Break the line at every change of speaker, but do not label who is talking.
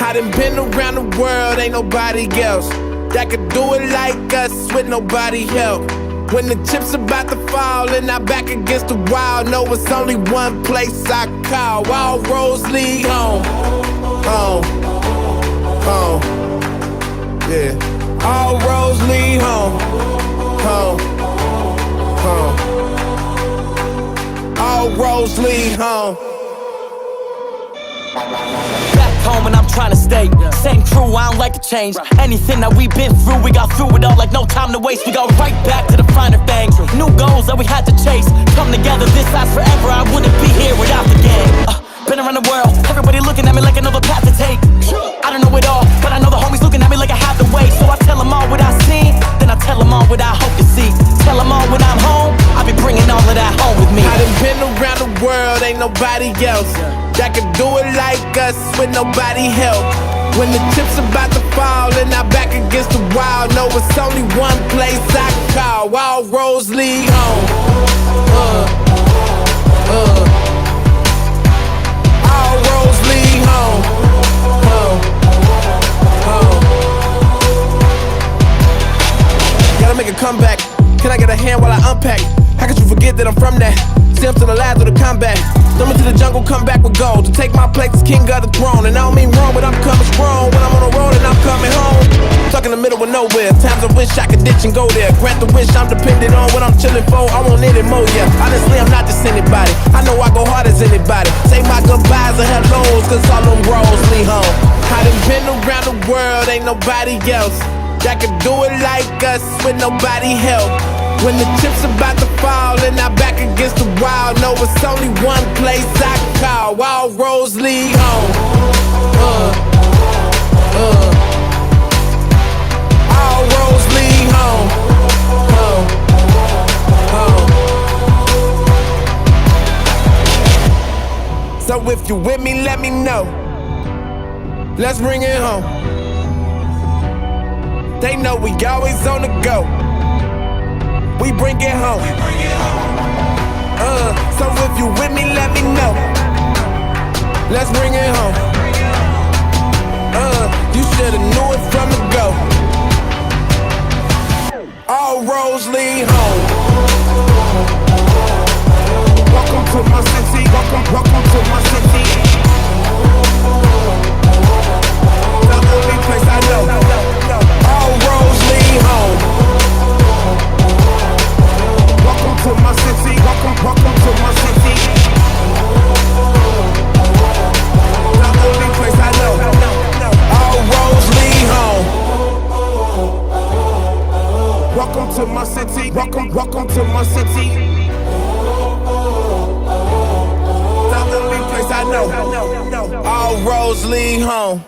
I done been around the world, ain't nobody else that could do it like us with nobody help. When the chips about to fall and I'm back against the wall, know it's only one place I call. All roads lead home, home, home. Yeah, all roads lead home, home, home. All roads lead home.
Back home and I'm trying to stay. Same crew, I don't like to change. Anything that we've been through, we got through it all like no time to waste. We go right back to the finer things. New goals that we had to chase. Come together, this lasts forever. I wouldn't be here without the gang. Been around the world, everybody looking at me like I know the path to take. I don't know it all, but I know the homies looking at me like I have the way. So I tell them all what I seen, then I tell them all what I hope to see. Tell them all when I'm home, I be bringing all of that home with me.
I done been around the world, ain't nobody else that could do it like us with nobody help. When the chips about to fall and I'm back against the wall, know it's only one place I call. All roads lead home. All roads lead home. Gotta make a comeback. Can I get a hand while I unpack? How could you forget that I'm from that? Steps to the last of the combat. Throw me to the jungle, come back with gold. To take my place as king of the throne. And I don't mean wrong, but I'm coming strong. When I'm on the road and I'm coming home. Stuck in the middle of nowhere. Times I wish I could ditch and go there. Grant the wish I'm dependent on what I'm chilling for. I want any more, yeah. Honestly, I'm not just anybody. I know I go hard as anybody. Say my goodbyes and hellos, cause all them roads lead home. I done been around the world, ain't nobody else that could do it like us with nobody help. When the chips about to fall and I'm back against the wall, know it's only one place I call. All roads lead home. All roads lead home. So if you with me, let me know. Let's bring it home. They know we always on the go. We bring it home. So if you with me, let me know. Let's bring it home. You should've knew it from the go. All roads lead home. Welcome to my city. Welcome to my city. The only place I know. All roads lead home. Welcome to my city, welcome to my city. The only place I know. All roads lead home. Welcome to my city, welcome to my city. The only place I know. All roads lead home.